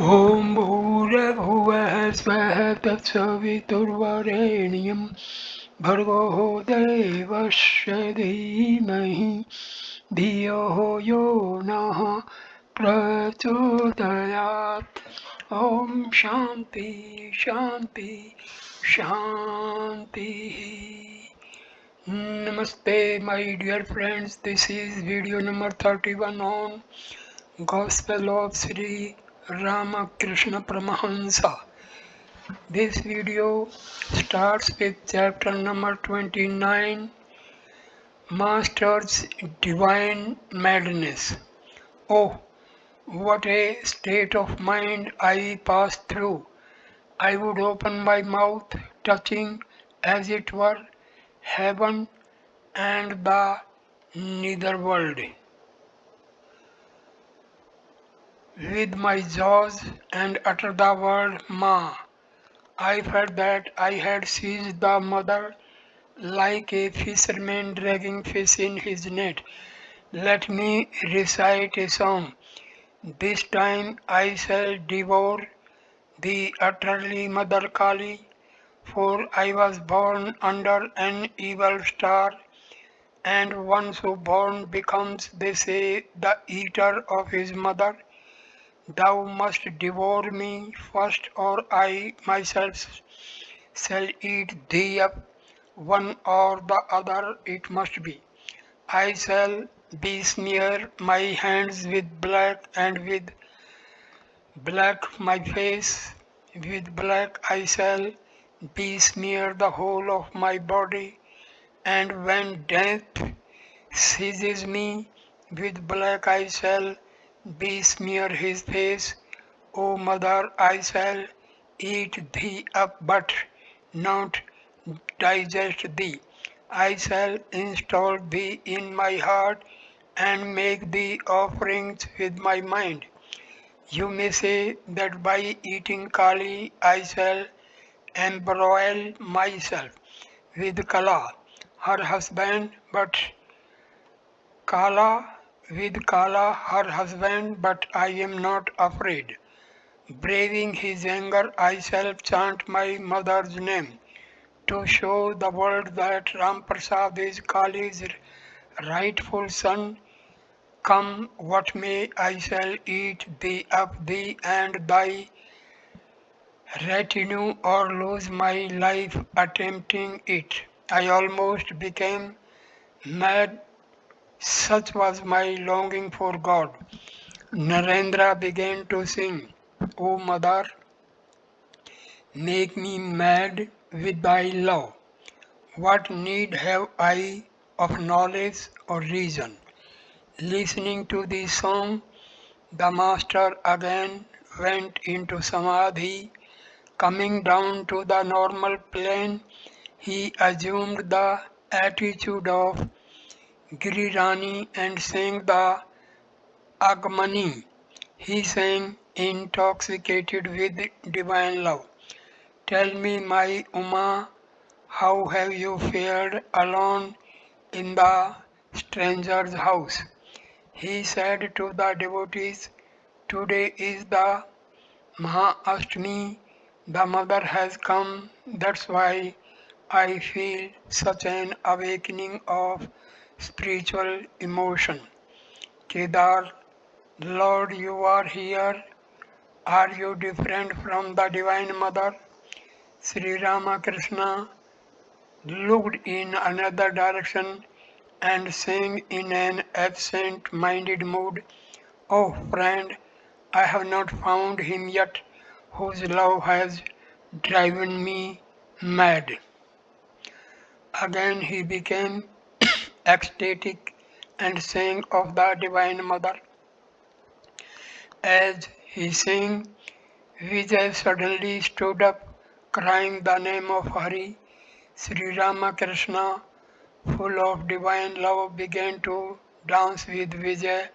ॐ भूर्भुवः स्वः तत्सवितुर्वरेण्यं भर्गो देवस्य धीमहि धियो यो नः प्रचोदयात् ॐ शान्ति शान्ति शान्तिः. Namaste, my dear friends. This is video number 31 on Gospel of Sri Ramakrishna Parmahamsa. This video starts with chapter number 29, Master's Divine Madness. Oh, what a state of mind I passed through! I would open my mouth, touching, as it were, heaven and the netherworld with my jaws and utter the word Ma. I felt that I had seized the mother like a fisherman dragging fish in his net. Let me recite a song. This time I shall devour the utterly Mother Kali, for I was born under an evil star, and one so born becomes, they say, the eater of his mother. Thou must devour me first, or I myself shall eat thee up, one or the other it must be. I shall besmear my hands with black, and with black my face, with black I shall besmear the whole of my body, and when death seizes me, with black I shall besmear his face. O mother, I shall eat thee up, but not digest thee. I shall install thee in my heart and make thee offerings with my mind. You may say that by eating Kali I shall embroil myself with Kala, her husband, but her husband, but I am not afraid. Braving his anger, I shall chant my mother's name to show the world that Ramprasad is Kali's rightful son. Come what may, I shall eat thee up, thee and thy retinue, or lose my life attempting it. I almost became mad, such was my longing for God. Narendra began to sing, O mother, make me mad with thy love. What need have I of knowledge or reason? Listening to the song, the master again went into samadhi. Coming down to the normal plane, he assumed the attitude of Girirani and sang the Agmani. He sang, intoxicated with divine love. Tell me, my Uma, how have you fared alone in the stranger's house? He said to the devotees, today is the Mahaastami, the mother has come, that's why I feel such an awakening of spiritual emotion. Kedar, Lord, you are here. Are you different from the Divine Mother? Sri Ramakrishna looked in another direction and sang in an absent-minded mood, oh friend, I have not found him yet whose love has driven me mad. Again he became ecstatic and sang of the Divine Mother. As he sang, Vijay suddenly stood up, crying the name of Hari. Sri Ramakrishna, full of divine love, began to dance with Vijay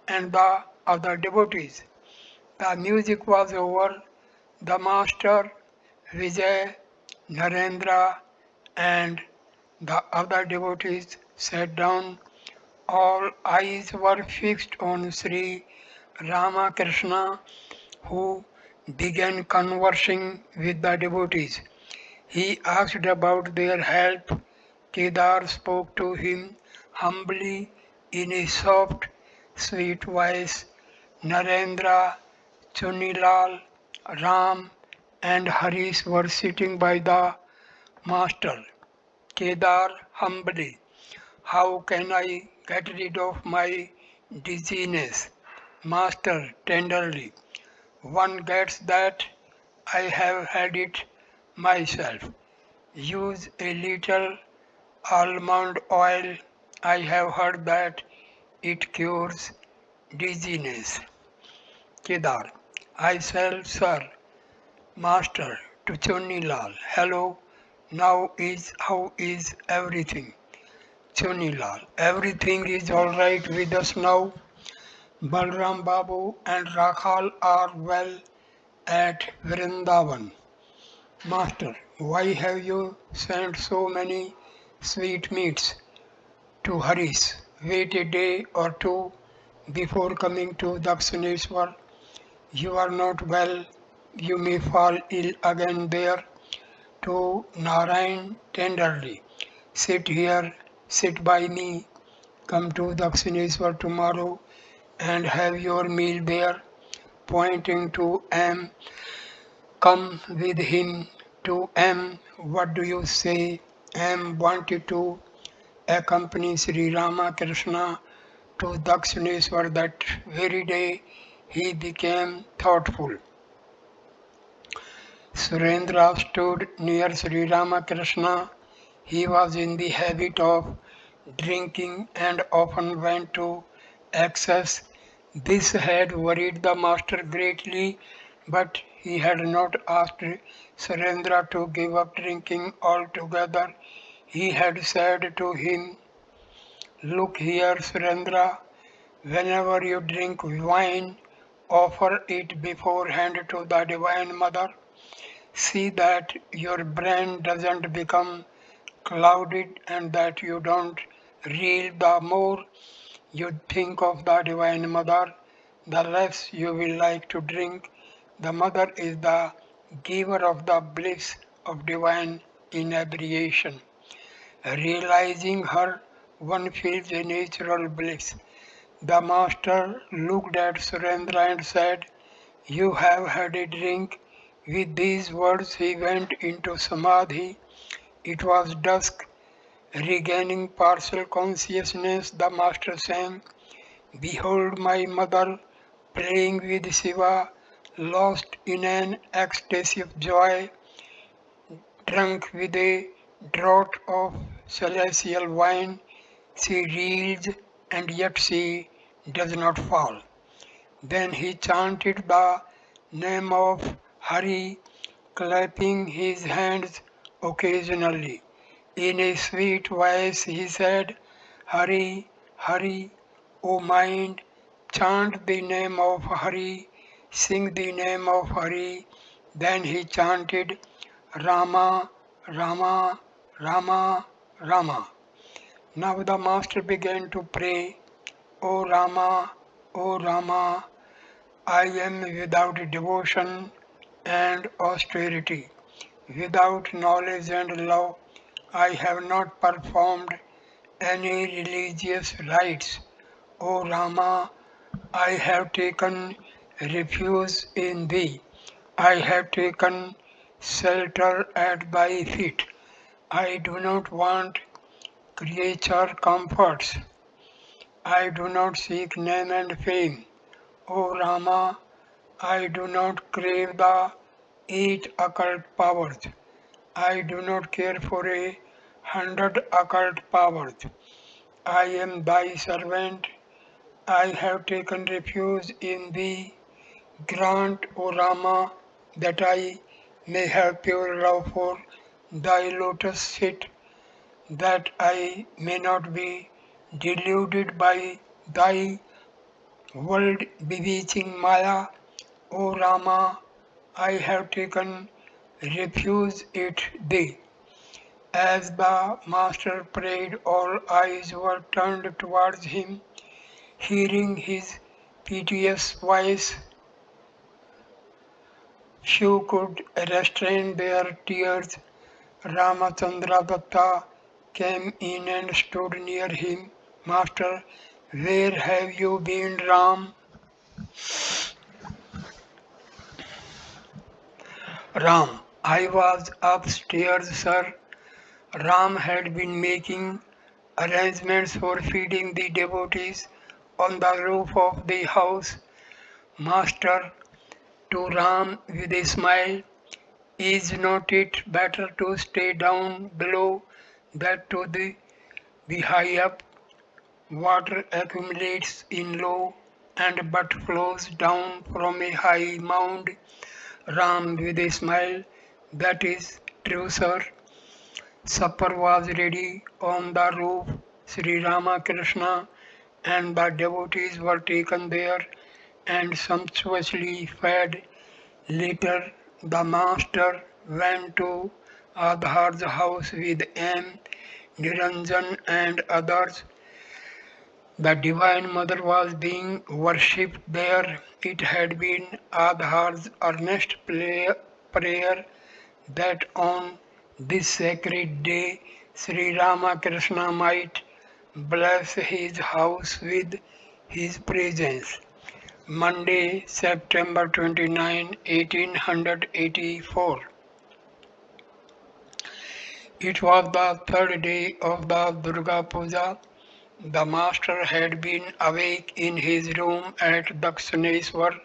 and the other devotees. The music was over. The master, Vijay, Narendra, and the other devotees sat down. All eyes were fixed on Sri Ramakrishna, who began conversing with the devotees. He asked about their health. Kedar spoke to him humbly in a soft, sweet voice. Narendra, Chunilal, Ram, and Harish were sitting by the master. Kedar humbly, how can I get rid of my dizziness? Master tenderly, one gets that. I have had it myself. Use a little almond oil. I have heard that it cures dizziness. Kedar, I shall, sir. Master to Chunilal. Hello. How is everything? Chunilal. Everything is all right with us now. Balram Babu and Rakhal are well at Vrindavan. Master, why have you sent so many sweetmeats to Harish? Wait a day or two before coming to Dakshineshwar. You are not well. You may fall ill again there. To Narayan tenderly. Sit here, sit by me. Come to Dakshineshwar tomorrow and have your meal there. Pointing to M. Come with him to M. What do you say? M wanted to accompany Sri Ramakrishna to Dakshineshwar that very day. He became thoughtful. Surendra stood near Sri Ramakrishna. He was in the habit of drinking and often went to excess. This had worried the master greatly, but he had not asked Surendra to give up drinking altogether. He had said to him, look here, Surendra, whenever you drink wine, offer it beforehand to the Divine Mother. See that your brain doesn't become clouded and that you don't reel. The more you think of the Divine Mother, the less you will like to drink. The Mother is the giver of the bliss of divine inebriation. Realizing her, one feels a natural bliss. The Master looked at Surendra and said, you have had a drink. With these words he went into Samadhi. It was dusk. Regaining partial consciousness, the Master sang, behold my mother playing with Shiva, lost in an ecstasy of joy, drunk with a draught of celestial wine. She reels and yet she does not fall. Then he chanted the name of Hari, clapping his hands occasionally. In a sweet voice he said, Hari, Hari, O mind, chant the name of Hari, sing the name of Hari. Then he chanted, Rama, Rama, Rama, Rama. Now the master began to pray, O Rama, O Rama, I am without devotion and austerity, without knowledge and love. I have not performed any religious rites. O Rama, I have taken refuge in thee. I have taken shelter at thy feet. I do not want creature comforts. I do not seek name and fame. O Rama, I do not crave the eight occult powers. I do not care for 100 occult powers. I am thy servant. I have taken refuge in thee. Grant, O Rama, that I may have pure love for thy lotus feet, that I may not be deluded by thy world bewitching Maya. O Rama, I have taken refuge at thee. As the master prayed, all eyes were turned towards him. Hearing his piteous voice, Few could restrain their tears. Ramachandra Datta came in and stood near him. Master, where have you been, Ram? Ram, I was upstairs, sir. Ram had been making arrangements for feeding the devotees on the roof of the house. Master, to Ram with a smile, is not it better to stay down below than to be high up? Water accumulates in low and but flows down from a high mound. Ram with a smile, that is true, sir. Supper was ready on the roof. Sri Ramakrishna and the devotees were taken there and sumptuously fed. Later, the master went to Adhar's house with M. Niranjan and others. The Divine Mother was being worshipped there. It had been Adhar's earnest prayer that on this sacred day Sri Ramakrishna might bless his house with his presence. Monday, September 29, 1884. It was the third day of the Durga Puja. The master had been awake in his room at Dakshineswar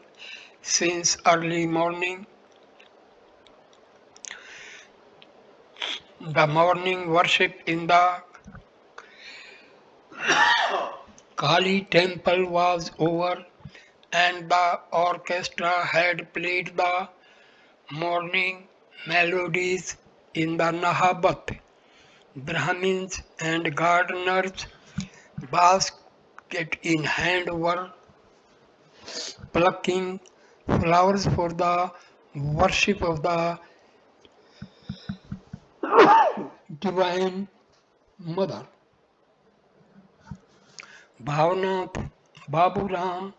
since early morning. The morning worship in the Kali temple was over and the orchestra had played the morning melodies in the Nahabat. Brahmins and gardeners, basket in hand, were plucking flowers for the worship of the Divine Mother. Bhavnath, Baburam,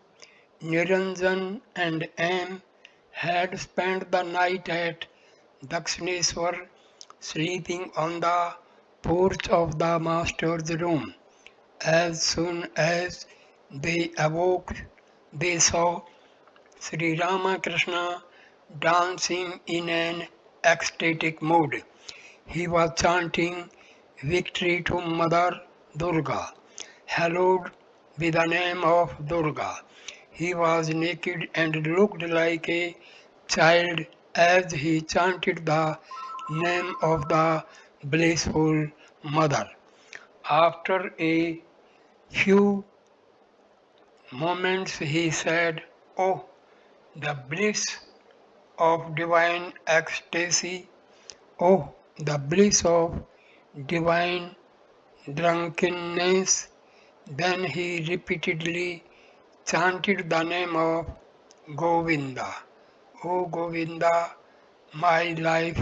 Niranjan and M had spent the night at Dakshineswar, sleeping on the porch of the master's room. As soon as they awoke, they saw Sri Ramakrishna dancing in an ecstatic mood. He was chanting victory to Mother Durga, hallowed be the name of Durga. He was naked and looked like a child as he chanted the name of the blissful Mother. After a few moments he said, "Oh, the bliss of divine ecstasy! Oh, the bliss of divine drunkenness!" Then he repeatedly chanted the name of Govinda. O Govinda, my life,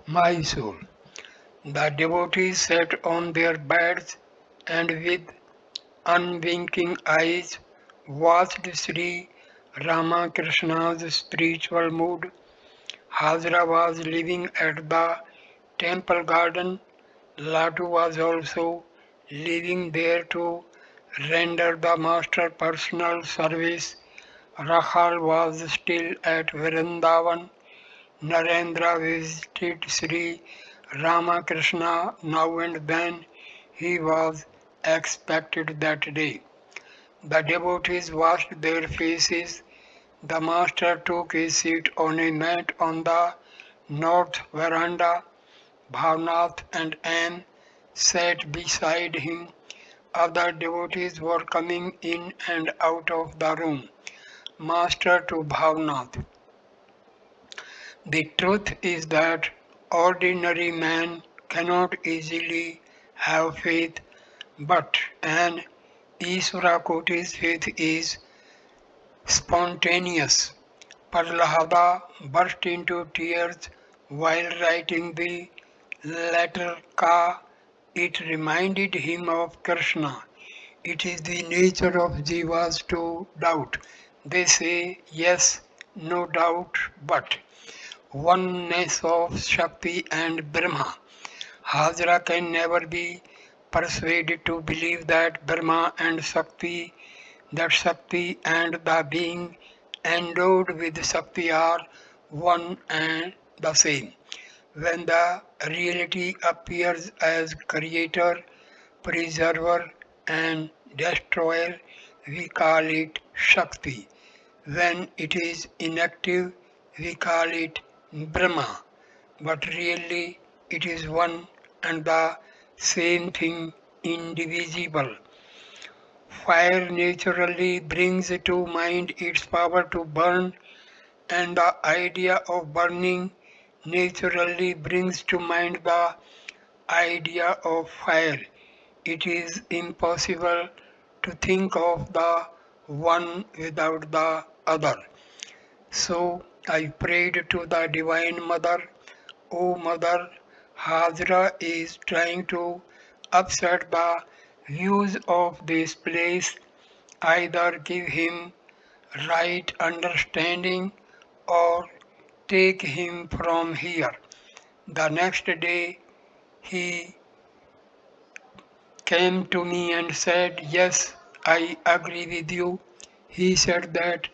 my soul. The devotees sat on their beds and with unwinking eyes watched Sri Ramakrishna's spiritual mood. Hajra was living at the temple garden. Latu was also living there to render the master personal service. Rahal was still at Vrindavan. Narendra visited Sri Ramakrishna now and then. He was expected that day. The devotees washed their faces. The master took his seat on a mat on the north veranda. Bhavnath and Anne sat beside him. Other devotees were coming in and out of the room. Master to Bhavnath. The truth is that ordinary man cannot easily have faith, but an Ishvara Koti's faith is spontaneous. Prahlada burst into tears while writing the letter Ka. It reminded him of Krishna. It is the nature of jivas to doubt. They say yes, no doubt, but oneness of Shakti and Brahma. Hajra can never be persuaded to believe that Brahma and Shakti, that Shakti and the being endowed with Shakti are one and the same. When the reality appears as creator, preserver, and destroyer, we call it Shakti. When it is inactive, we call it Brahma. But really, it is one and the same thing, indivisible. Fire naturally brings to mind its power to burn, and the idea of burning naturally brings to mind the idea of fire. It is impossible to think of the one without the other. So I prayed to the Divine Mother, O Mother, Hajra is trying to upset the views of this place. Either give him right understanding or take him from here. The next day he came to me and said, yes, I agree with you. He said that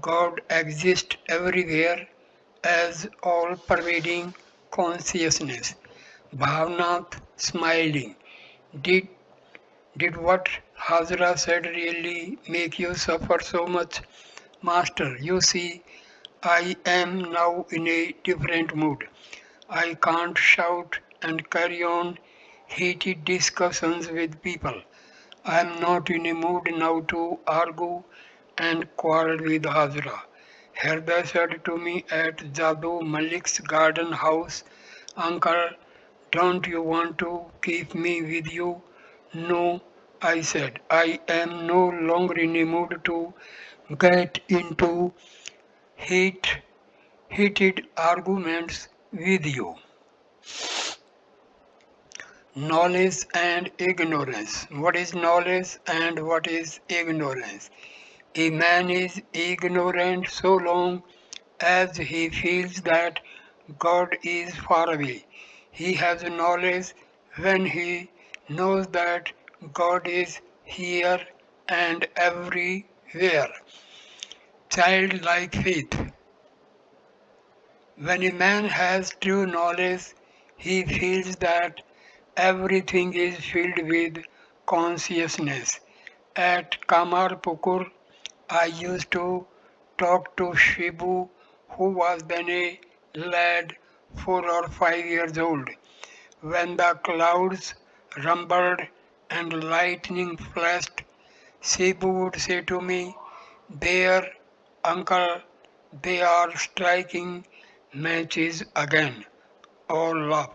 God exists everywhere as all pervading consciousness. Bhavnath smiling. Did did what Hazra said really make you suffer so much? Master, you see, I am now in a different mood. I can't shout and carry on heated discussions with people. I am not in a mood now to argue and quarrel with Hazra. Herda said to me at Jadu Malik's garden house, Uncle, don't you want to keep me with you? No, I said, I am no longer in a mood to get into heat, heated arguments with you. Knowledge and ignorance. What is knowledge and what is ignorance? A man is ignorant so long as he feels that God is far away. He has knowledge when he knows that God is here and everywhere. Childlike faith. When a man has true knowledge, he feels that everything is filled with consciousness. At Kamarpukur, I used to talk to Shibu, who was then a lad 4 or 5 years old. When the clouds rumbled and lightning flashed, Shibu would say to me, there, uncle, they are striking matches again. All laugh.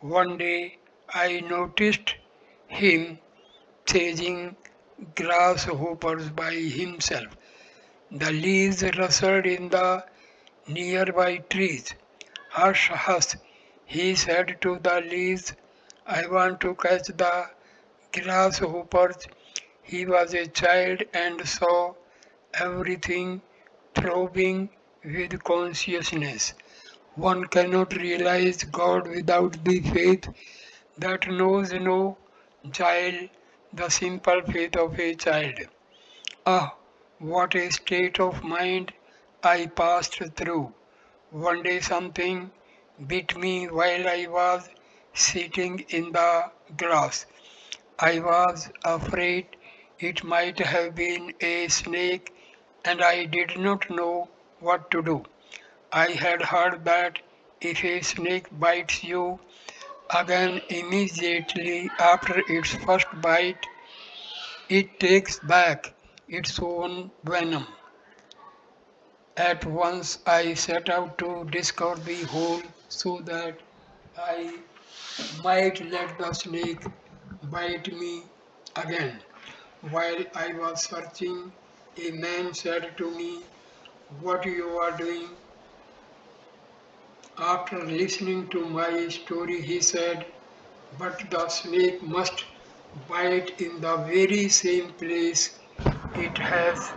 One day I noticed him chasing grasshoppers by himself. The leaves rustled in the nearby trees. Hush, hush, he said to the leaves, I want to catch the grasshoppers. He was a child and saw everything throbbing with consciousness. One cannot realize God without the faith that knows no child, the simple faith of a child. Ah, what a state of mind I passed through. One day something bit me while I was sitting in the grass. I was afraid it might have been a snake and I did not know what to do. I had heard that if a snake bites you again immediately after its first bite, it takes back its own venom. At once I set out to discover the hole so that I might let the snake bite me again. While I was searching, a man said to me, what you are doing? After listening to my story, he said, but the snake must bite in the very same place it has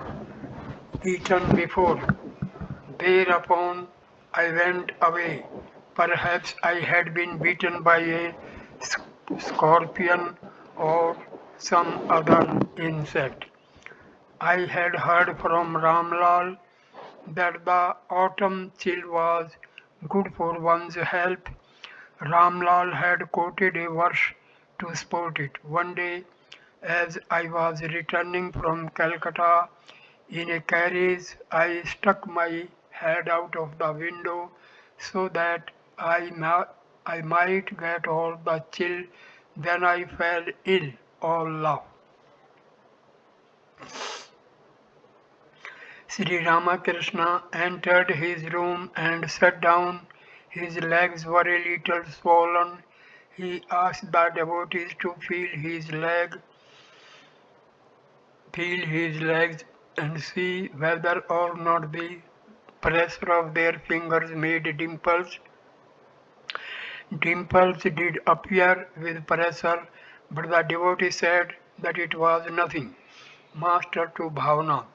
bitten before. Thereupon I went away. Perhaps I had been bitten by a scorpion or some other insect. I had heard from Ramlal that the autumn chill was good for one's health. Ramlal had quoted a verse to support it. One day, as I was returning from Calcutta in a carriage, I stuck my head out of the window so that I might get all the chill. Then I fell ill all love. Sri Ramakrishna entered his room and sat down. His legs were a little swollen. He asked the devotees to feel his legs and see whether or not the pressure of their fingers made dimples. Dimples did appear with pressure, but the devotee said that it was nothing. Master to Bhavana,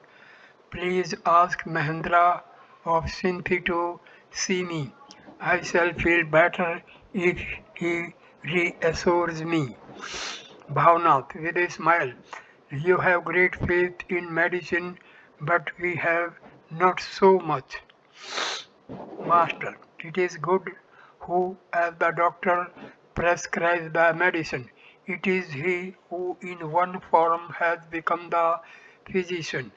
please ask Mahendra of Sinthi to see me. I shall feel better if he reassures me. Bhavanath with a smile. You have great faith in medicine, but we have not so much. Master, it is good who, as the doctor, prescribes the medicine. It is he who, in one form, has become the physician.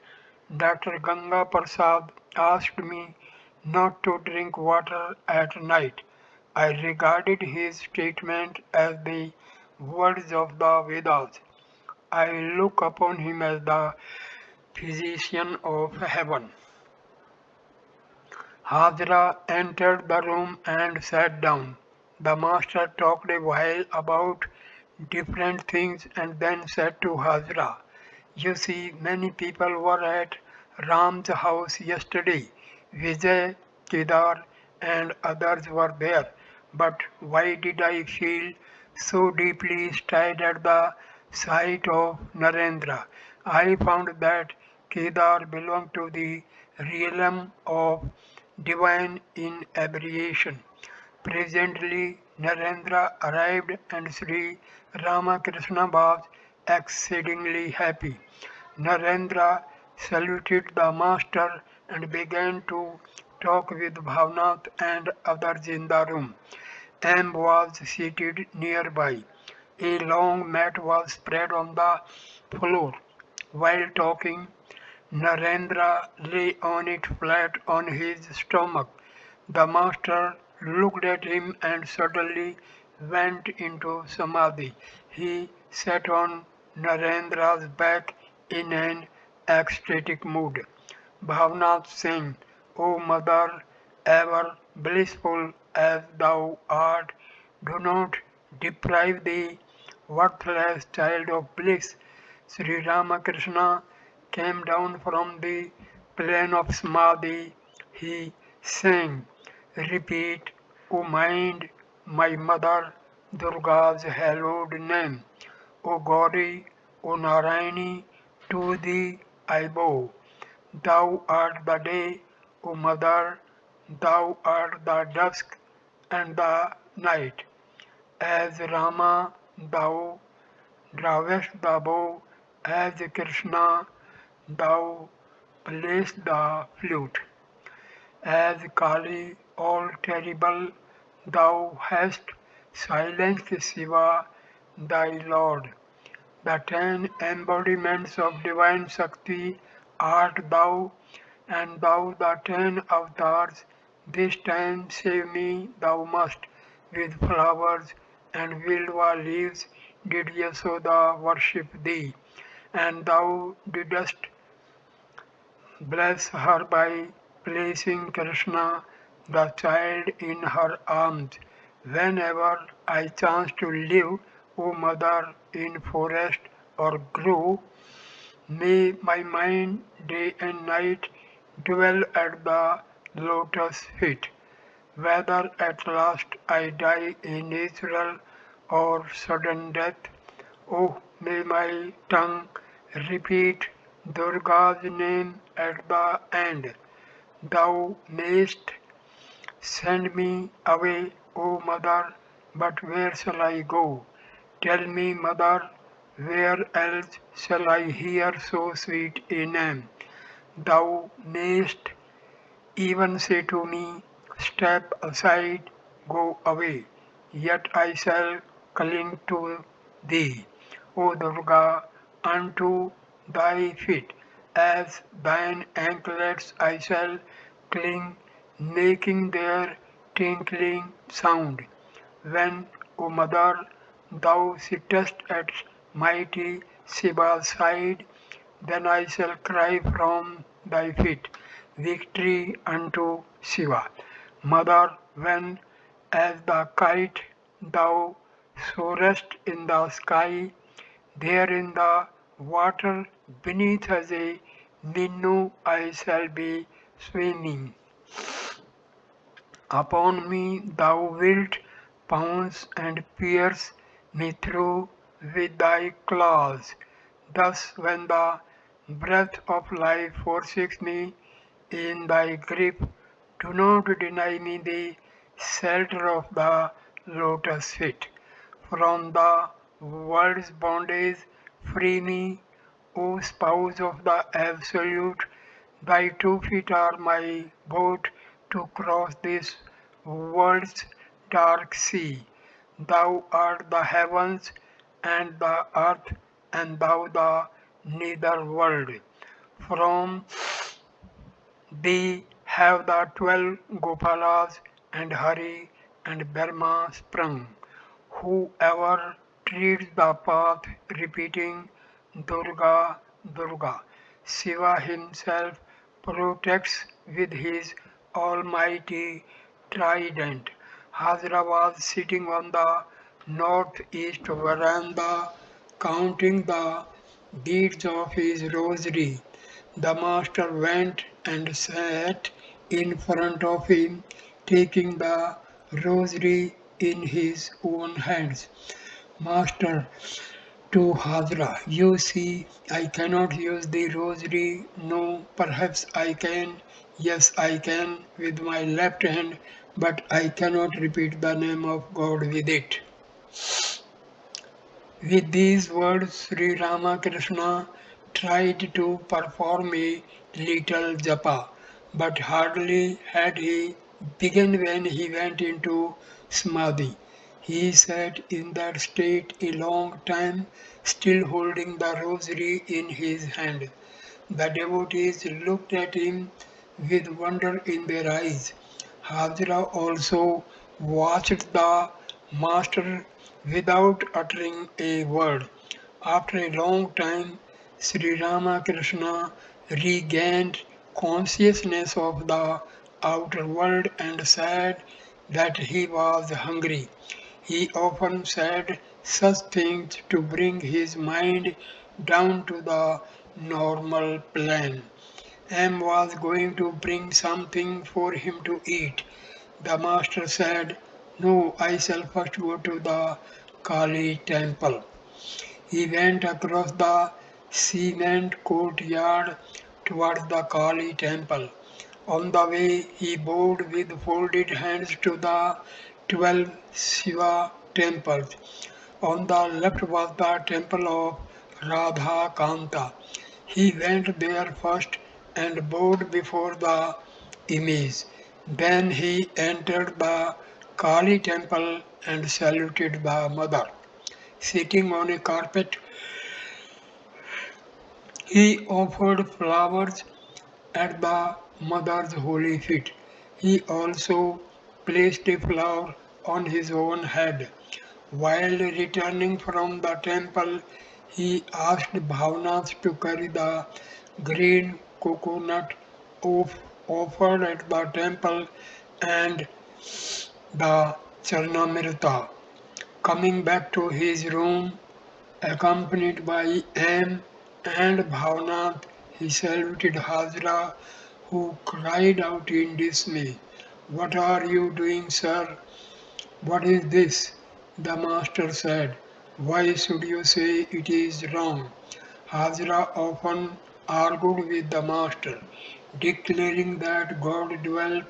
Dr. Ganga Prasad asked me not to drink water at night. I regarded his statement as the words of the Vedas. I look upon him as the physician of heaven. Hajra entered the room and sat down. The master talked a while about different things and then said to Hajra, you see, many people were at Ram's house yesterday. Vijay, Kedar, and others were there. But why did I feel so deeply stirred at the sight of Narendra? I found that Kedar belonged to the realm of divine inebriation. Presently, Narendra arrived and Sri Ramakrishna was exceedingly happy. Narendra saluted the master and began to talk with Bhavnath and others in the room. M was seated nearby. A long mat was spread on the floor. While talking, Narendra lay on it flat on his stomach. The master looked at him and suddenly went into samadhi. He sat on Narendra's back in an ecstatic mood. Bhavnath sang, O mother, ever blissful as thou art, do not deprive the worthless child of bliss. Sri Ramakrishna came down from the plane of Samadhi. He sang, repeat, O mind, my mother, Durga's hallowed name. O Gauri, O Narayani, to thee I bow. Thou art the day, O mother, thou art the dusk and the night. As Rama, thou drawest the bow, as Krishna, thou playest the flute. As Kali, all terrible, thou hast silenced Shiva, thy Lord. The ten embodiments of divine Shakti art thou, and thou the ten avatars. This time save me thou must. With flowers and Vilva leaves did Yasoda worship thee, and thou didst bless her by placing Krishna, the child, in her arms. Whenever I chance to live, O mother, in forest or grove, may my mind day and night dwell at the lotus feet. Whether at last I die a natural or sudden death, oh, may my tongue repeat Durga's name at the end. Thou mayst send me away, O mother, but where shall I go? Tell me, mother, where else shall I hear so sweet a name? Thou mayst even say to me, step aside, go away, yet I shall cling to thee, O Durga, unto thy feet, as thine anklets I shall cling, making their tinkling sound. When, O mother, thou sittest at mighty Shiva's side, then I shall cry from thy feet, victory unto Shiva. Mother, when as the kite thou soarest in the sky, there in the water beneath as a minnow I shall be swimming. Upon me thou wilt pounce and pierce me through with thy claws. Thus, when the breath of life forsakes me in thy grip, do not deny me the shelter of the lotus feet. From the world's bondage, free me, O spouse of the Absolute. Thy 2 feet are my boat to cross this world's dark sea. Thou art the heavens and the earth, and thou the nether world. From thee have the 12 Gopalas and Hari and Brahma sprung. Whoever treads the path repeating Durga, Durga, Shiva himself protects with his almighty trident. Hazra was sitting on the northeast veranda counting the beads of his rosary. The master went and sat in front of him, taking the rosary in his own hands. Master, to Hazra, you see, I cannot use the rosary. No, perhaps I can. Yes, I can with my left hand, but I cannot repeat the name of God with it. With these words, Sri Ramakrishna tried to perform a little japa, but hardly had he begun when he went into samadhi. He sat in that state a long time, still holding the rosary in his hand. The devotees looked at him with wonder in their eyes. Hajra also watched the master without uttering a word. After a long time, Sri Ramakrishna regained consciousness of the outer world and said that he was hungry. He often said such things to bring his mind down to the normal plane. M was going to bring something for him to eat. The master said, no, I shall first go to the Kali temple. He went across the cement courtyard towards the Kali temple. On the way, he bowed with folded hands to the 12 Shiva temples. On the left was the temple of Radha Kanta. He went there first and bowed before the image. Then he entered the Kali temple and saluted the mother. Sitting on a carpet, he offered flowers at the mother's holy feet. He also placed a flower on his own head. While returning from the temple, he asked Bhavanath to carry the green coconut offered at the temple and the Charnamrita. Coming back to his room, accompanied by M and Bhavanath, he saluted Hazra, who cried out in dismay, what are you doing, sir? What is this? The master said, why should you say it is wrong? Hazra often argued with the master. declaring that God dwelt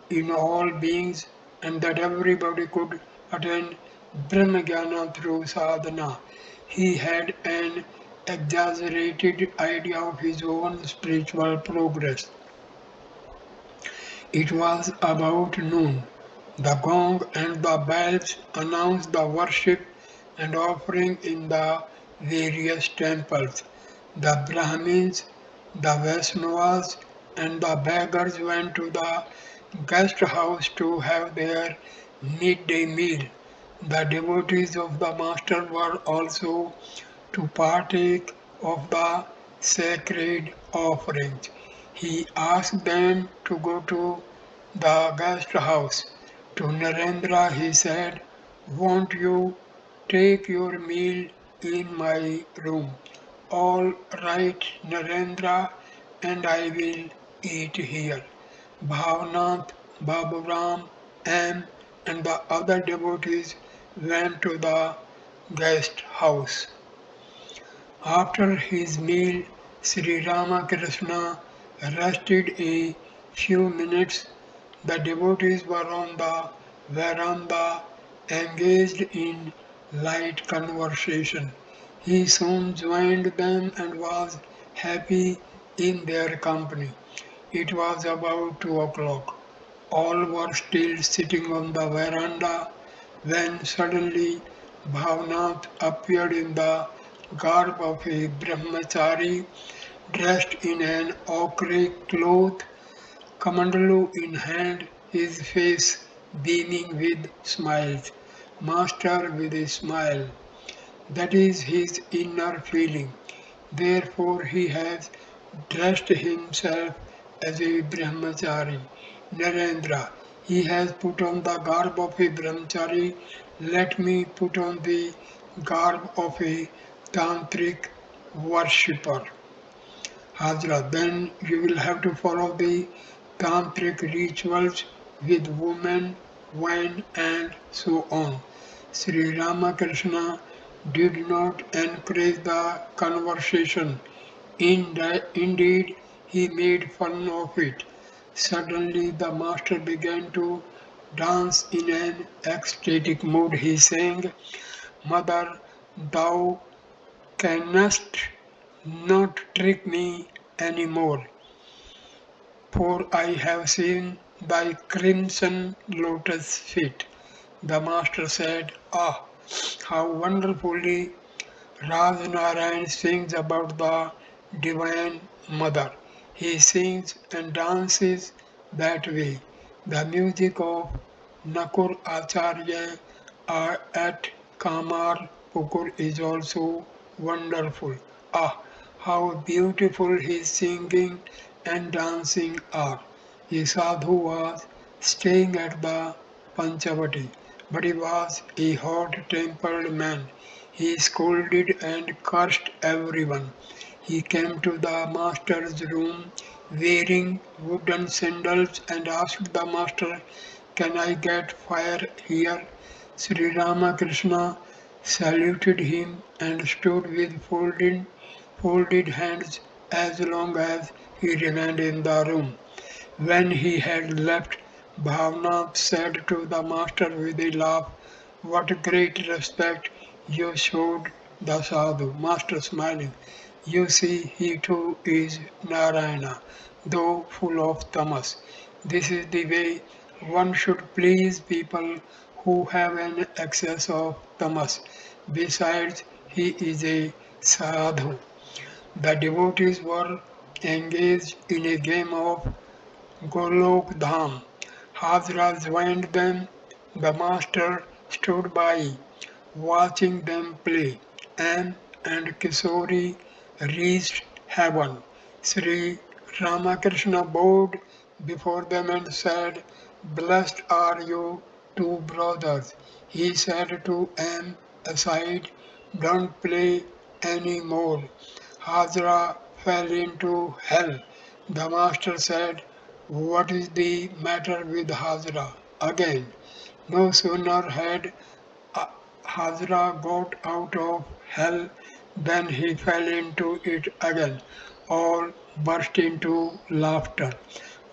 in all beings and that everybody could attain Brahmagana through sadhana. He had an exaggerated idea of his own spiritual progress. It was about noon. The gong and the bells announced the worship and offering in the various temples. The Brahmins, the Vaishnavas, and the beggars went to the guest house to have their midday meal. The devotees of the Master were also to partake of the sacred offerings. He asked them to go to the guest house. To Narendra he said, "Won't you take your meal in my room?" "All right, Narendra, and I will eat here." Bhavnath, Baburam, M, and the other devotees went to the guest house. After his meal, Sri Ramakrishna rested a few minutes. The devotees were on the veranda engaged in light conversation. He soon joined them and was happy in their company. It was about 2 o'clock. All were still sitting on the veranda when suddenly Bhavnath appeared in the garb of a brahmachari dressed in an ochre cloth, kamandalu in hand, his face beaming with smiles. Master with a smile. That is his inner feeling. Therefore he has dressed himself as a brahmachari. Narendra, he has put on the garb of a brahmachari. Let me put on the garb of a tantric worshipper. Hajra, then you will have to follow the tantric rituals with women, wine, and so on. Sri Ramakrishna did not encourage the conversation. Indeed, he made fun of it. Suddenly, the master began to dance in an ecstatic mood. He sang, "Mother, thou canst not trick me any more, for I have seen thy crimson lotus feet." The master said, "Ah, how wonderfully Raj sings about the Divine Mother. He sings and dances that way. The music of Nakur Acharya at Kamar Pukur is also wonderful. Ah, how beautiful his singing and dancing are. A sadhu was staying at the Panchavati, but he was a hot-tempered man. He scolded and cursed everyone. He came to the master's room wearing wooden sandals and asked the master, "Can I get fire here?" Sri Ramakrishna saluted him and stood with folded hands as long as he remained in the room. When he had left, Bhavna said to the master with a laugh, "What great respect you showed the sadhu." Master smiling, "You see, he too is Narayana, though full of tamas. This is the way one should please people who have an excess of tamas. Besides, he is a sadhu." The devotees were engaged in a game of Golok Dham. Hazra joined them. The master stood by, watching them play. Anne and Kishori reached heaven. Sri Ramakrishna bowed before them and said, "Blessed are you two brothers." He said to M aside, "Don't play any more." Hazra fell into hell. The master said, "What is the matter with Hazra?" Again, no sooner had Hazra got out of hell than he fell into it again. All burst into laughter.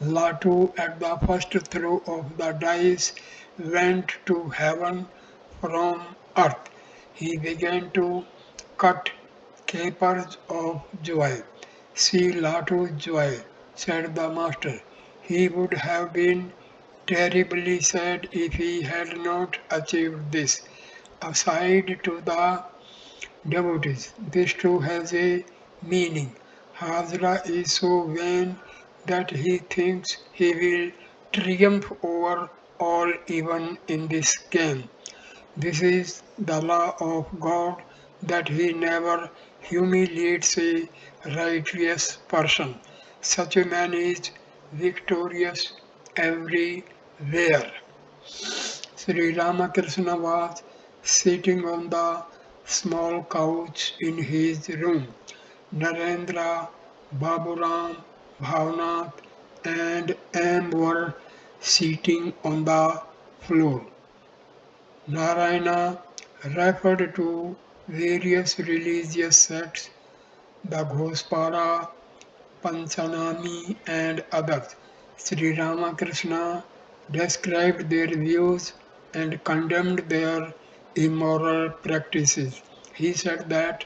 Latu, at the first throw of the dice, went to heaven from earth. He began to cut capers of joy. See Latu's joy, said the master. He would have been terribly sad if he had not achieved this. Aside to the devotees, this too has a meaning. Hazra is so vain that he thinks he will triumph over all even in this game. This is the law of God that he never humiliates a righteous person. Such a man is victorious everywhere. Sri Ramakrishna was sitting on the small couch in his room. Narendra, Baburam, Bhavnath, and M were sitting on the floor. Narayana referred to various religious sects, the Ghospara, Panchanami, and others. Sri Ramakrishna described their views and condemned their immoral practices. He said that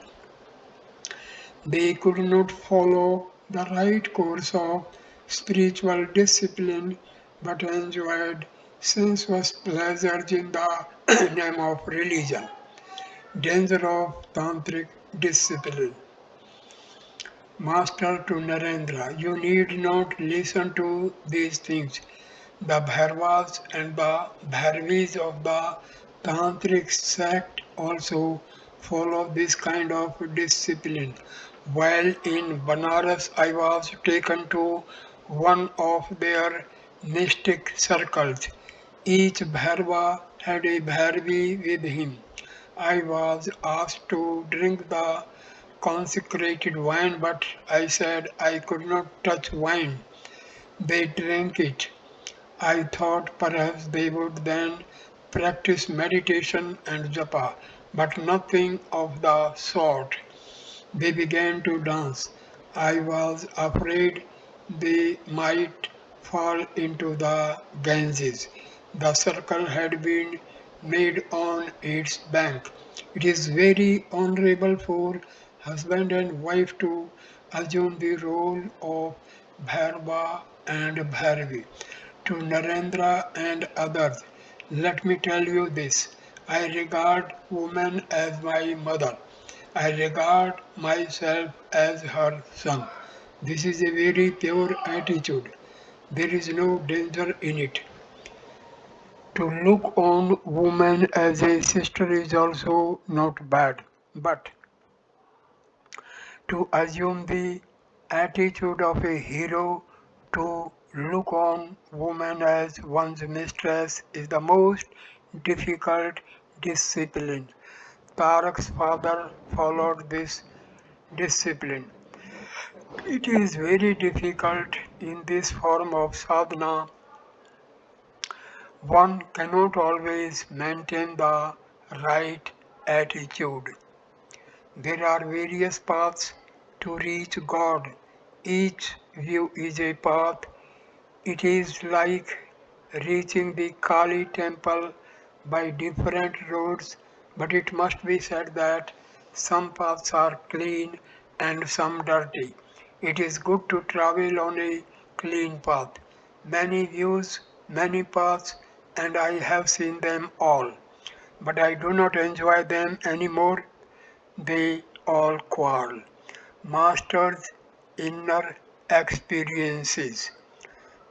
they could not follow the right course of spiritual discipline but enjoyed sensuous pleasures in the name of religion. Danger of tantric discipline. Master to Narendra, you need not listen to these things. The Bhairvas and the Bhairvis of the Tantric sect also follow this kind of discipline. While in Banaras, I was taken to one of their mystic circles. Each Bhairva had a Bhairvi with him. I was asked to drink the consecrated wine, but I said I could not touch wine. They drank it. I thought perhaps they would then practice meditation and japa, but nothing of the sort. They began to dance. I was afraid they might fall into the Ganges. The circle had been made on its bank. It is very honorable for husband and wife to assume the role of Bhairava and Bhairavi. To Narendra and others, let me tell you this. I regard woman as my mother. I regard myself as her son. This is a very pure attitude. There is no danger in it. To look on woman as a sister is also not bad, but to assume the attitude of a hero to look on woman as one's mistress is the most difficult discipline. Tarak's father followed this discipline. It is very difficult in this form of sadhana. One cannot always maintain the right attitude. There are various paths to reach God. Each view is a path. It is like reaching the Kali temple by different roads, but it must be said that some paths are clean and some dirty. It is good to travel on a clean path. Many views, many paths, and I have seen them all, but I do not enjoy them anymore. They all quarrel. Masters inner experiences.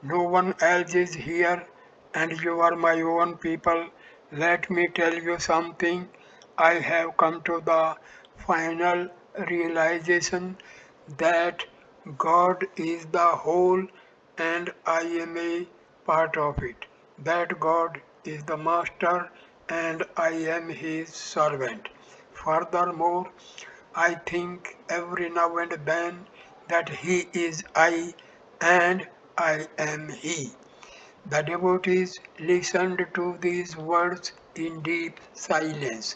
No one else is here, and you are my own people. Let me tell you something. I have come to the final realization that God is the whole and I am a part of it. That God is the master and I am his servant. Furthermore, I think every now and then that he is I and I am he. The devotees listened to these words in deep silence.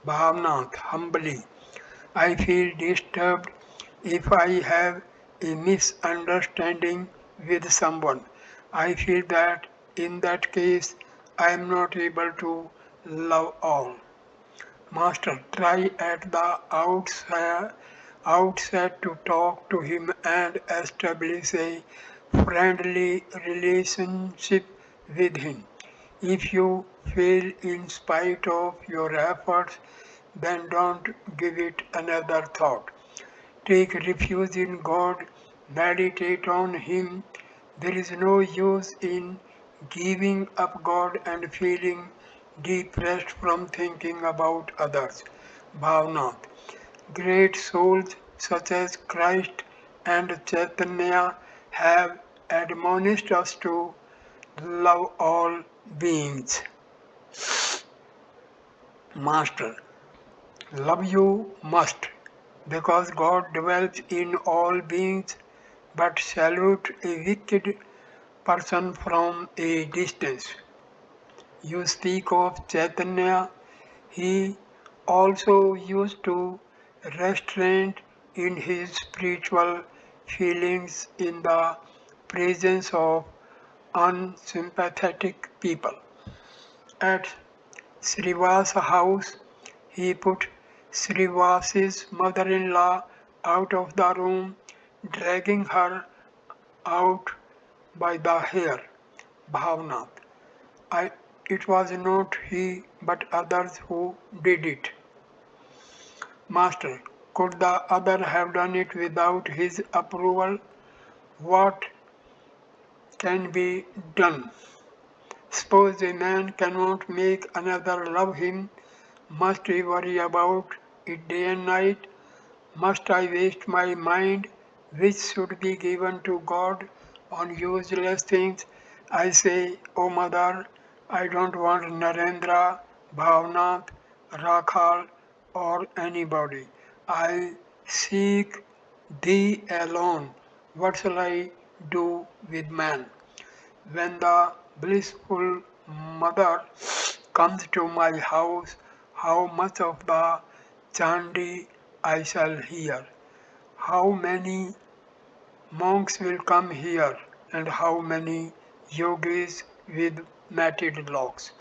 Bhavnath humbly, I feel disturbed if I have a misunderstanding with someone. I feel that in that case I am not able to love all. Master, try at the outset to talk to him and establish a friendly relationship with him. If you fail in spite of your efforts, then don't give it another thought. Take refuge in God, meditate on Him. There is no use in giving up God and feeling depressed from thinking about others. Bhavnath. Great souls such as Christ and Chaitanya have admonished us to love all beings. Master, love you must, because God dwells in all beings, but salute a wicked person from a distance. You speak of Chaitanya, he also used to restrain in his spiritual feelings in the presence of unsympathetic people. At Srivasa's house, he put Srivasa's mother-in-law out of the room, dragging her out by the hair. Bhavnath. I, it was not he but others who did it. Master, could the other have done it without his approval? What can be done? Suppose a man cannot make another love him, must he worry about it day and night? Must I waste my mind, which should be given to God, on useless things? I say, O Mother, I don't want Narendra, Bhavnath, Rakhal, or anybody. I seek Thee alone. What shall I do with man? When the blissful mother comes to my house, how much of the chandi I shall hear. How many monks will come here, and how many yogis with matted locks.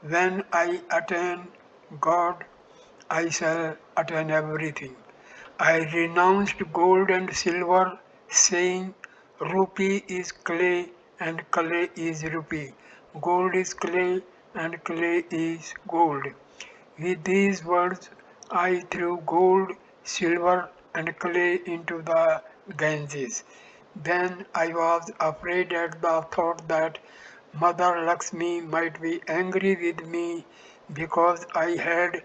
When I attain God, I shall attain everything. I renounced gold and silver, saying, Rupee is clay and clay is rupee. Gold is clay and clay is gold. With these words, I threw gold, silver, and clay into the Ganges. Then I was afraid at the thought that Mother Lakshmi might be angry with me because I had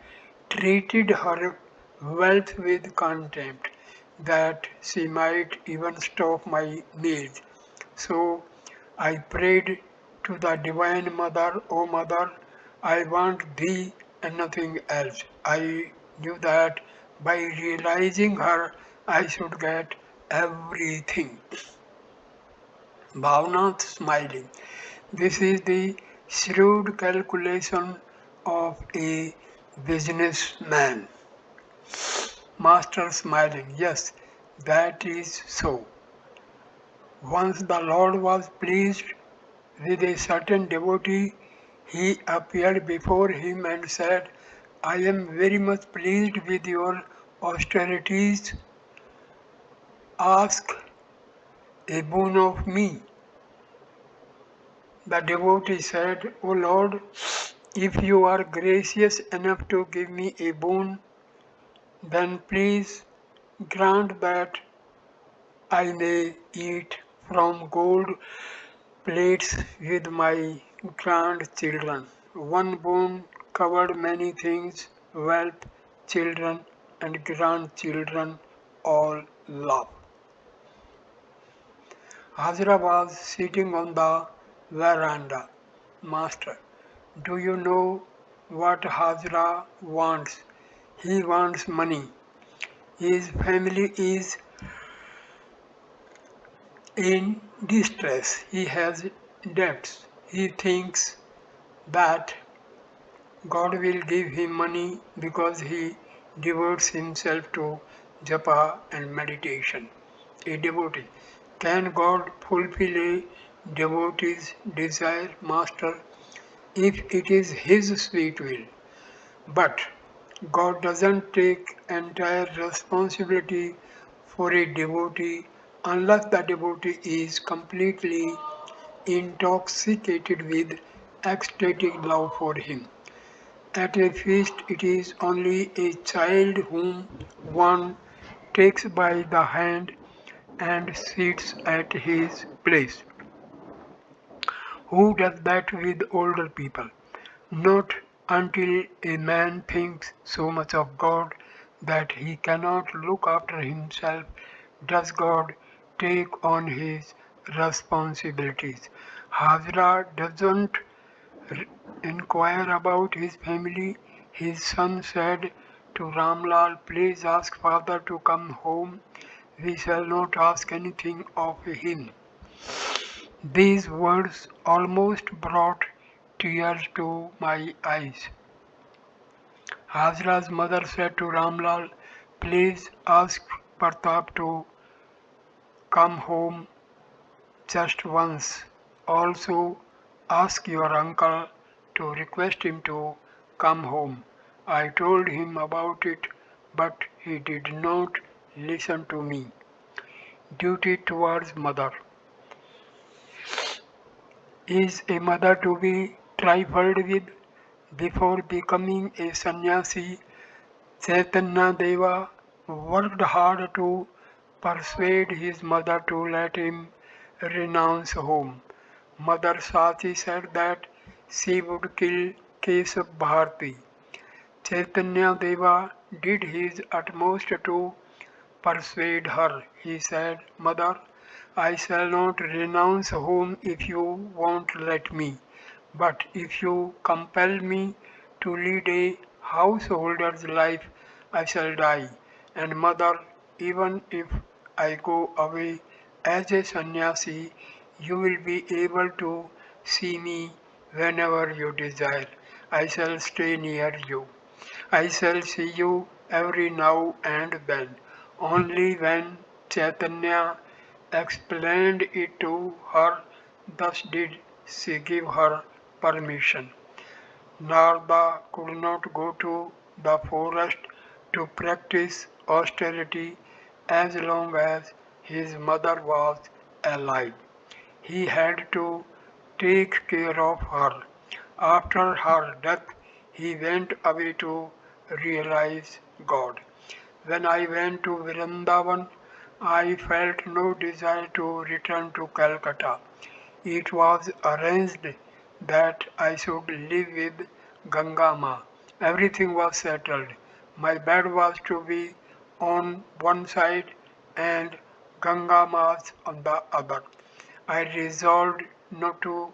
treated her wealth with contempt, that she might even stop my meals. So I prayed to the Divine Mother, O Mother, I want thee and nothing else. I knew that by realizing her, I should get everything. Bhavnath smiling. This is the shrewd calculation of a businessman. Master smiling. Yes, that is so. Once the Lord was pleased with a certain devotee, he appeared before him and said, I am very much pleased with your austerities. Ask a boon of me. The devotee said, O Lord, if you are gracious enough to give me a boon, then please grant that I may eat from gold plates with my grandchildren. One boon covered many things, wealth, children, and grandchildren all love. Hazra was sitting on the veranda. Master, do you know what Hazra wants? He wants money. His family is in distress. He has debts. He thinks that God will give him money because he devotes himself to japa and meditation. A devotee. Can God fulfill a devotee's desire, Master, if it is His sweet will? But God doesn't take entire responsibility for a devotee unless the devotee is completely intoxicated with ecstatic love for Him. At a feast, it is only a child whom one takes by the hand and sits at his place. Who does that with older people? Not until a man thinks so much of God that he cannot look after himself does God take on his responsibilities. Hajra doesn't r- inquire about his family. His son said to Ramlal, please ask father to come home. We shall not ask anything of him. These words almost brought tears to my eyes. Hajra's mother said to Ramlal, please ask Pratap to come home just once. Also, ask your uncle to request him to come home. I told him about it, but he did not listen to me. Duty towards mother. Is a mother to be trifled with? Before becoming a sannyasi, Chaitanya Deva worked hard to persuade his mother to let him renounce home. Mother Sati said that she would kill Kesab Bharti. Chaitanya Deva did his utmost to persuade her. He said, Mother, I shall not renounce home if you won't let me. But if you compel me to lead a householder's life, I shall die. And mother, even if I go away as a sannyasi, you will be able to see me whenever you desire. I shall stay near you. I shall see you every now and then. Only when Chaitanya explained it to her, thus did she give her permission. Narada could not go to the forest to practice austerity as long as his mother was alive. He had to take care of her. After her death, he went away to realize God. When I went to Vrindavan, I felt no desire to return to Calcutta. It was arranged that I should live with Gangama. Everything was settled. My bed was to be on one side and Gangama's on the other. I resolved not to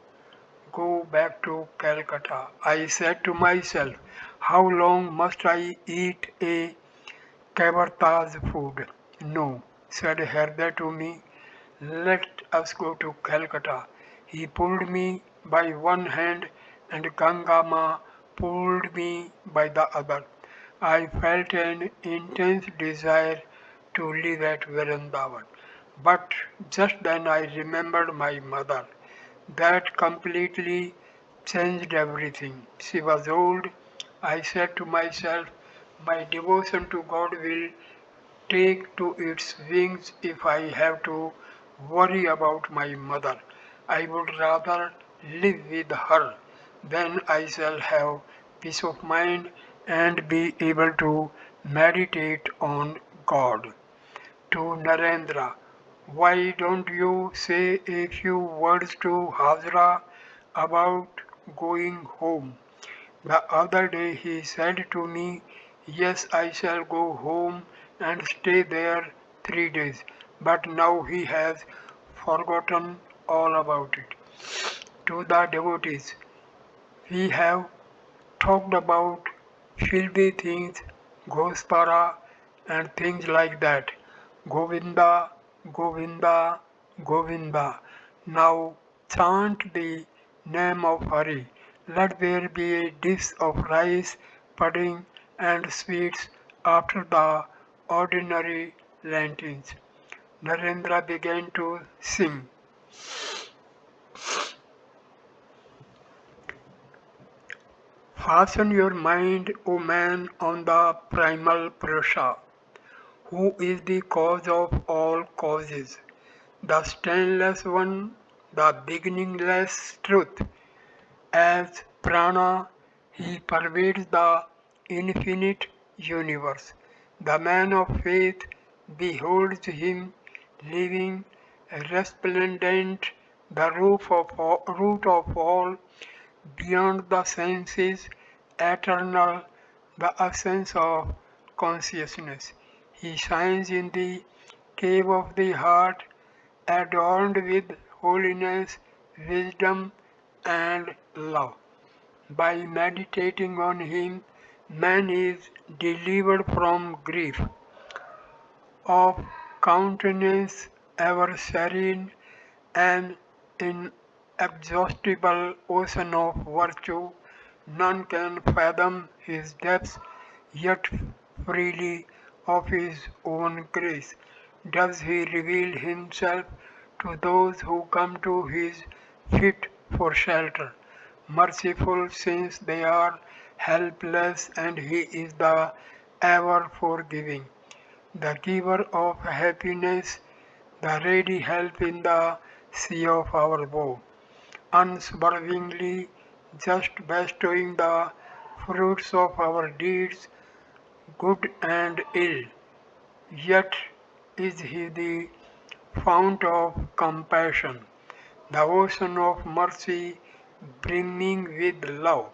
go back to Calcutta. I said to myself, how long must I eat a Kavarta's food? No, said Herder to me, let us go to Calcutta. He pulled me by one hand and Gangama pulled me by the other. I felt an intense desire to live at Vrindavan. But just then I remembered my mother. That completely changed everything. She was old. I said to myself, my devotion to God will take to its wings if I have to worry about my mother. I would rather live with her. Then I shall have peace of mind and be able to meditate on God. To Narendra, why don't you say a few words to Hazra about going home? The other day he said to me, yes, I shall go home and stay there 3 days, but now he has forgotten all about it. To the devotees, we have talked about filthy things, Ghospara, and things like that. Govinda, Govinda, Govinda. Now chant the name of Hari. Let there be a dish of rice, pudding, and sweets after the ordinary lentils. Narendra began to sing. Fasten your mind, O man, on the primal Purusha, who is the cause of all causes, the stainless one, the beginningless truth. As prana, he pervades the infinite universe. The man of faith beholds him living, resplendent, the root of all, beyond the senses, eternal, the essence of consciousness. He shines in the cave of the heart, adorned with holiness, wisdom, and love. By meditating on him, man is delivered from grief, of countenance ever serene, an inexhaustible ocean of virtue. None can fathom his depths, yet freely of his own grace does he reveal himself to those who come to his feet for shelter. Merciful since they are helpless, and he is the ever forgiving, the giver of happiness, the ready help in the sea of our woe, unswervingly just bestowing the fruits of our deeds, good and ill. Yet is he the fount of compassion, the ocean of mercy brimming with love.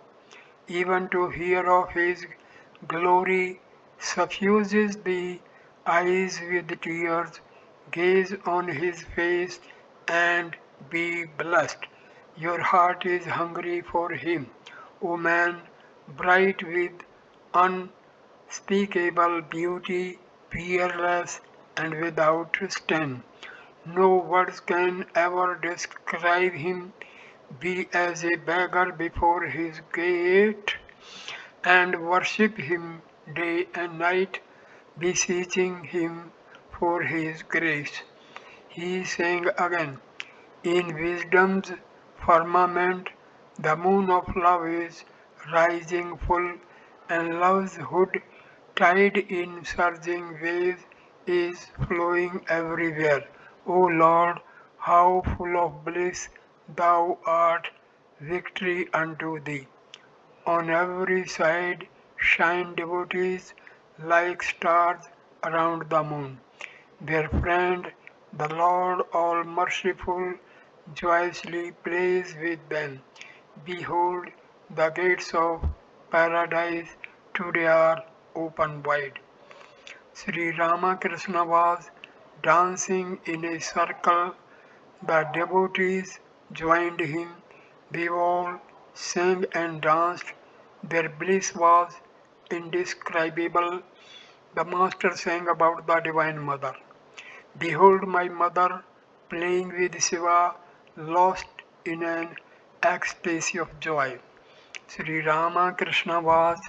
Even to hear of his glory suffuses the eyes with tears. Gaze on his face and be blessed. Your heart is hungry for him, O man, bright with unspeakable beauty, fearless and without stain. No words can ever describe him. Be as a beggar before his gate, and worship him day and night, beseeching him for his grace. He sang again, in wisdom's firmament, the moon of love is rising full, and love's hood, tide in surging waves, is flowing everywhere. O Lord, how full of bliss thou art, victory unto thee. On every side shine devotees like stars around the moon. Their friend, the Lord all merciful, joyously plays with them. Behold, the gates of paradise today are open wide. Sri Ramakrishna was dancing in a circle. The devotees joined him. They all sang and danced. Their bliss was indescribable. The Master sang about the Divine Mother. Behold my mother playing with Shiva, lost in an ecstasy of joy. Sri Ramakrishna was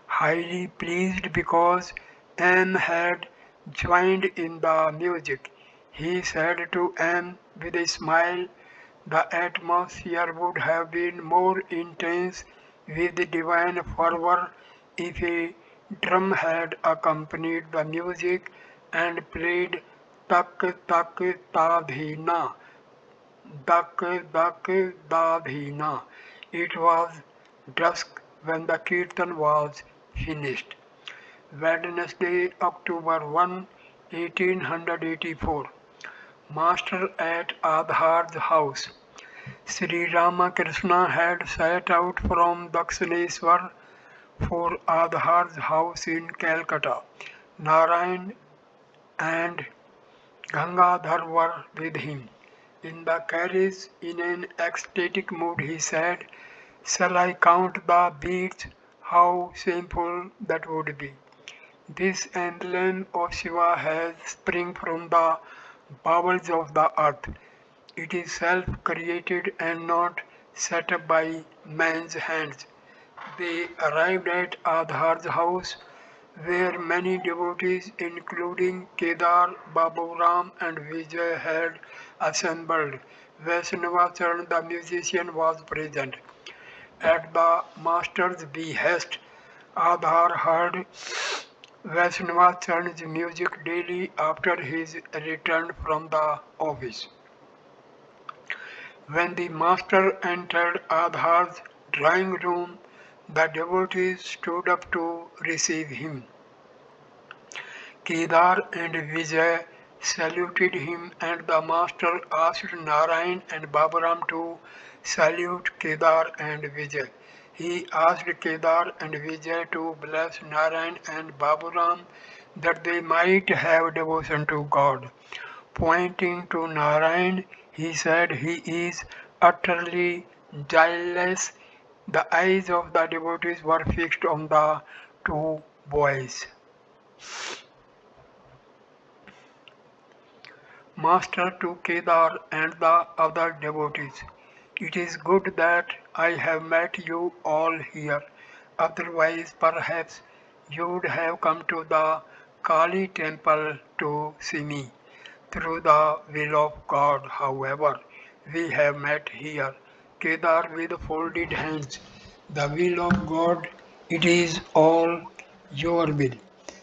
highly pleased because M had joined in the music. He said to M with a smile, the atmosphere would have been more intense with divine fervor if a drum had accompanied the music and played tak tak tadhina, dak dak dadhina. It was dusk when the kirtan was finished. Wednesday, October 1, 1884. Master at Adhar's house. Sri Ramakrishna had set out from Dakshineswar for Adhar's house in Calcutta. Narayan and Gangadhar were with him. In the carriage, in an ecstatic mood, he said, shall I count the beads? How shameful that would be. This emblem of Shiva has sprung from the bowels of the earth. It is self-created and not set up by man's hands. They arrived at Adhar's house. where many devotees, including Kedar, Baburam, and Vijay, had assembled. Vaishnavacharan, the musician, was present. At the master's behest, Adhar heard Vaishnavacharan's music daily after his return from the office. When the master entered Adhar's drawing room, the devotees stood up to receive him. Kedar and Vijay saluted him, and the master asked Narayan and Babaram to salute Kedar and Vijay. He asked Kedar and Vijay to bless Narayan and Baburam that they might have devotion to God. Pointing to Narayan, he said he is utterly guileless. The eyes of the devotees were fixed on the two boys. Master to Kedar and the other devotees. It is good that I have met you all here. Otherwise, perhaps you would have come to the Kali temple to see me. Through the will of God, however, we have met here. Kedar with folded hands. The will of God, it is all your will.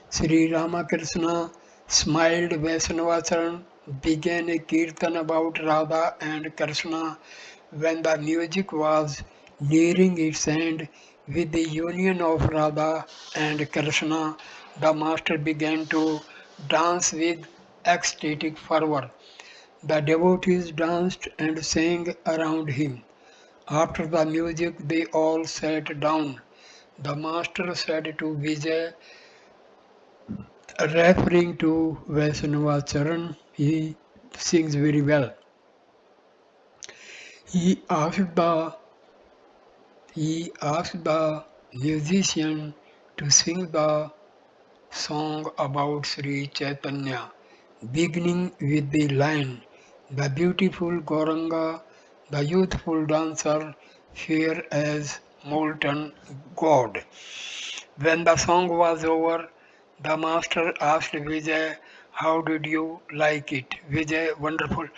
Sri Ramakrishna smiled. Vaishnavacharan began a kirtan about Radha and Krishna. When the music was nearing its end, with the union of Radha and Krishna, the master began to dance with ecstatic fervor. The devotees danced and sang around him. After the music, they all sat down. The master said to Vijay, referring to Vaishnava Charan, he sings very well. He asked the he asked the musician to sing the song about Sri Chaitanya, beginning with the line, "The beautiful Gauranga, the youthful dancer, fair as molten gold." When the song was over, the master asked Vijay, "How did you like it?" Vijay, "Wonderful."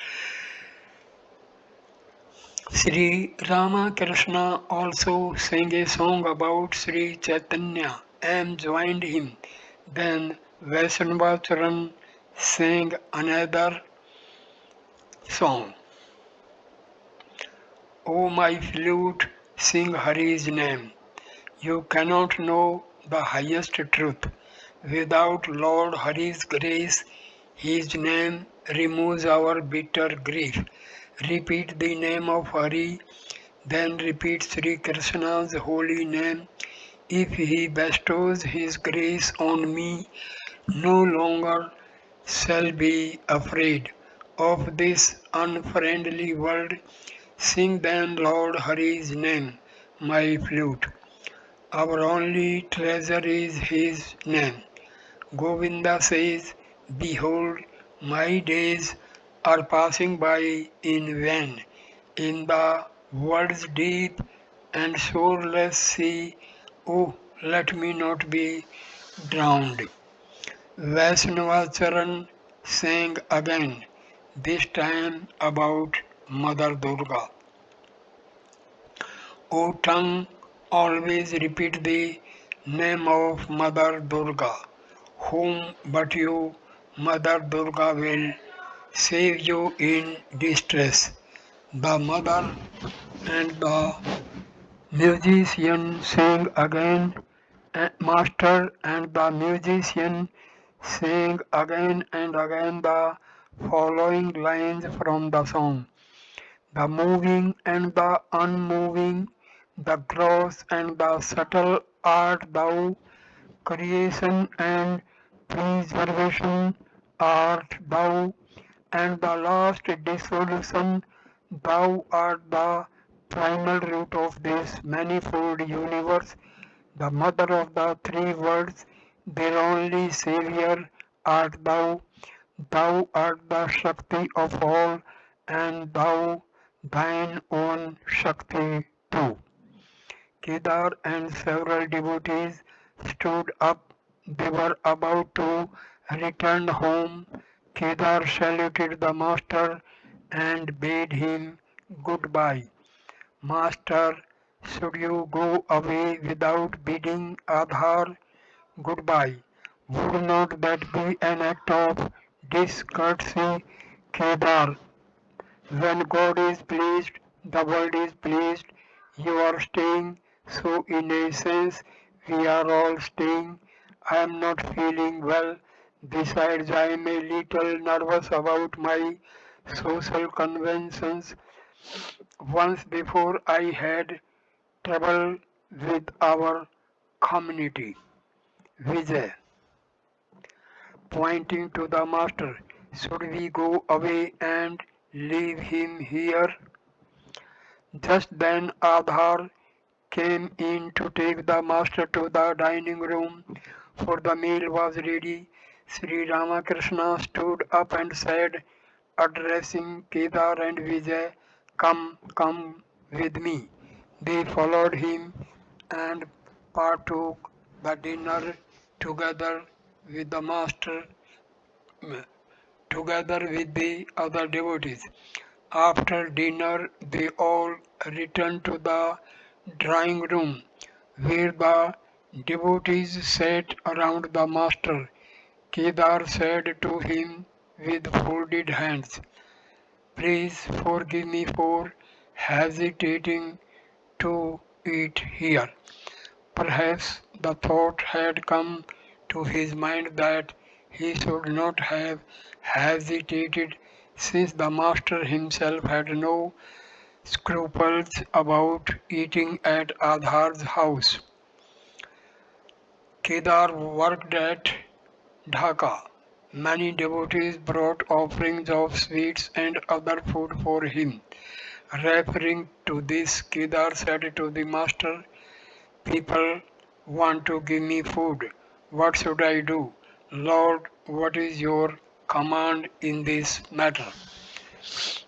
Sri Ramakrishna also sang a song about Sri Chaitanya and joined him. Then Vaishnavacharan sang another song. O my flute, sing Hari's name. You cannot know the highest truth. Without Lord Hari's grace, His name removes our bitter grief. Repeat the name of Hari, then repeat Sri Krishna's holy name. If He bestows His grace on me, no longer shall be afraid of this unfriendly world. Sing then Lord Hari's name, my flute. Our only treasure is His name. Govinda says, "Behold, my days are passing by in vain. In the world's deep and shoreless sea, oh, let me not be drowned." Vaishnavacharan sang again, this time about Mother Durga. O tongue, always repeat the name of Mother Durga. Whom but you, Mother Durga, will save you in distress. The mother and the musician sang again. Master and the musician sang again and again the following lines from the song. The moving and the unmoving, the gross and the subtle art thou, creation and preservation art thou, and the last dissolution, thou art the primal root of this manifold universe, the mother of the three worlds, their only Saviour art thou. Thou art the Shakti of all, and thou thine own Shakti too. Kedar and several devotees stood up. they were about to return home, Kedar saluted the master and bade him goodbye. Master, should you go away without bidding Adhar goodbye? Would not that be an act of discourtesy, Kedar? When God is pleased, the world is pleased. You are staying, so in a sense, we are all staying. I am not feeling well. Besides, I am a little nervous about my social conventions. Once before, I had trouble with our community. Vijay, pointing to the master, should we go away and leave him here? Just then Adhar came in to take the master to the dining room, for the meal was ready. Sri Ramakrishna stood up and said, addressing Kedar and Vijay, come with me. They followed him and partook the dinner together with the master, together with the other devotees. After dinner, they all returned to the drawing room where the devotees sat around the master. Kedar said to him with folded hands, please forgive me for hesitating to eat here. Perhaps the thought had come to his mind that he should not have hesitated, since the master himself had no scruples about eating at Adhar's house. Kedar worked at Dhaka. Many devotees brought offerings of sweets and other food for him. Referring to this, Kedar said to the master, people want to give me food. What should I do? Lord, what is your command in this matter?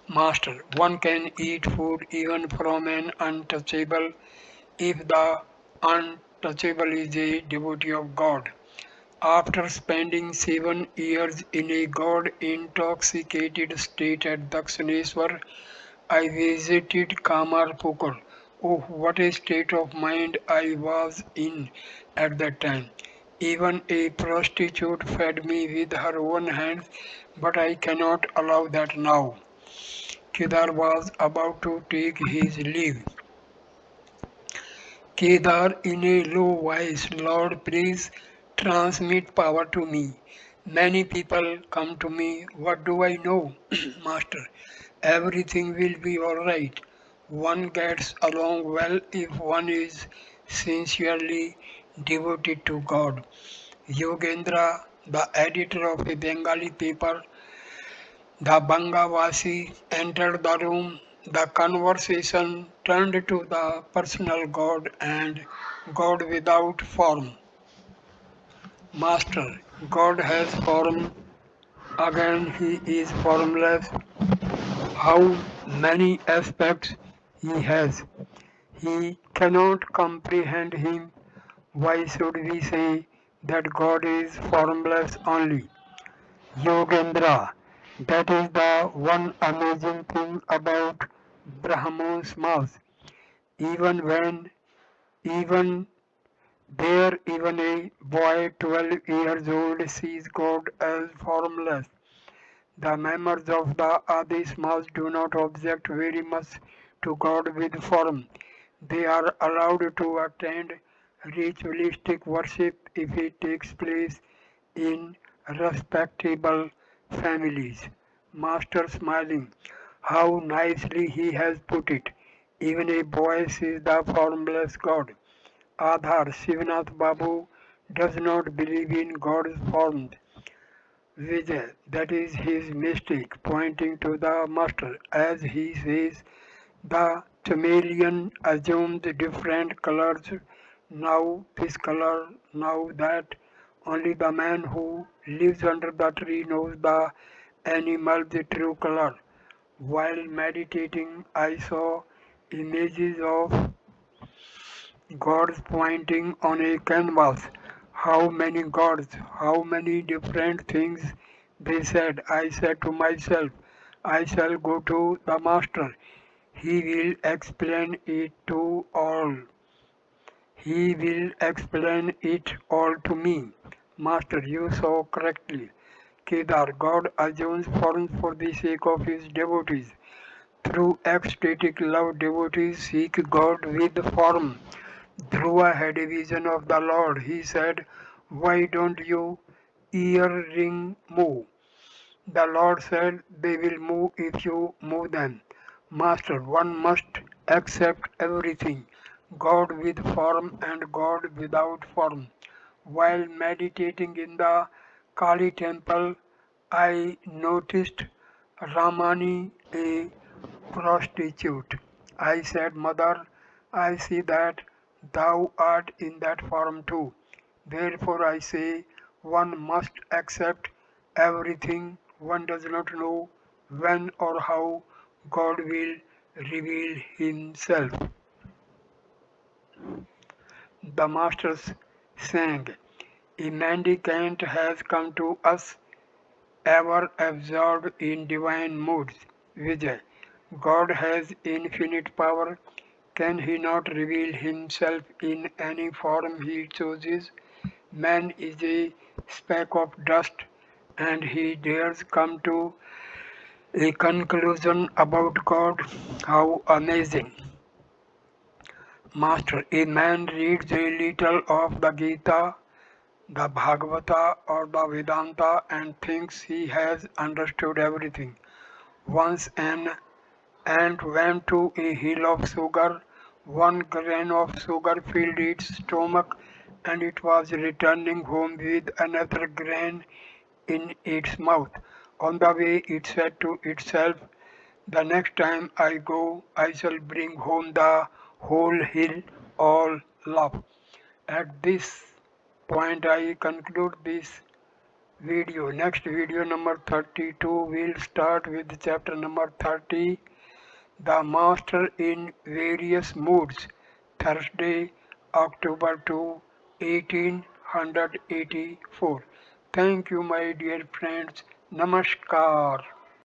Master, one can eat food even from an untouchable if the untouchable is a devotee of God. After spending 7 years in a God intoxicated state at Dakshineswar, I visited Kamarpukur. Oh, what a state of mind I was in at that time. Even a prostitute fed me with her own hands, but I cannot allow that now. Kedar was about to take his leave. Kedar in a low voice, Lord, please transmit power to me. Many people come to me. What do I know, Master? Everything will be alright. One gets along well if one is sincerely devoted to God. Yogendra, the editor of a Bengali paper, the Bangavasi, entered the room. The conversation turned to the personal God and God without form. Master, God has form, again He is formless. How many aspects He has. He cannot comprehend Him. Why should we say that God is formless only? Yogendra, that is the one amazing thing about Brahman's mouth. Even when, even even a boy 12 years old sees God as formless. The members of the Adi Samaj do not object very much to God with form. They are allowed to attend ritualistic worship if it takes place in respectable families. Master smiling, how nicely he has put it. Even a boy sees the formless God. Adhar Shivnath Babu does not believe in God's form. Vijay, that is his mistake, pointing to the master. As he says, the chameleon assumes different colors, now this color, now that. Only the man who lives under the tree knows the animal's true color. While meditating, I saw images of gods pointing on a canvas. How many gods, how many different things they said. I said to myself, I shall go to the Master. He will explain it to all. He will explain it all to me. Master, you saw correctly. Kedar, God assumes forms for the sake of his devotees. Through ecstatic love, devotees seek God with form. Dhruva had a vision of the Lord. He said, why don't you earring move? The Lord said, they will move if you move them. Master, one must accept everything, God with form and God without form. While meditating in the Kali temple, I noticed Ramani, a prostitute. I said, Mother, I see that thou art in that form too. Therefore I say, one must accept everything. One does not know when or how God will reveal Himself. The Masters sang, a mendicant has come to us, ever absorbed in divine moods. Vijay, God has infinite power. Can He not reveal Himself in any form He chooses? Man is a speck of dust, and he dares come to a conclusion about God. How amazing! Master, a man reads a little of the Gita, the Bhagavata, or the Vedanta and thinks he has understood everything. Once an ant went to a hill of sugar. One grain of sugar filled its stomach, and it was returning home with another grain in its mouth. On the way, it said to itself, the next time I go, I shall bring home the whole hill, all love. At this point, I conclude this video. Next video number 32 will start with chapter number 30, The Master in Various Moods, Thursday, October 2, 1884. Thank you, my dear friends. Namaskar.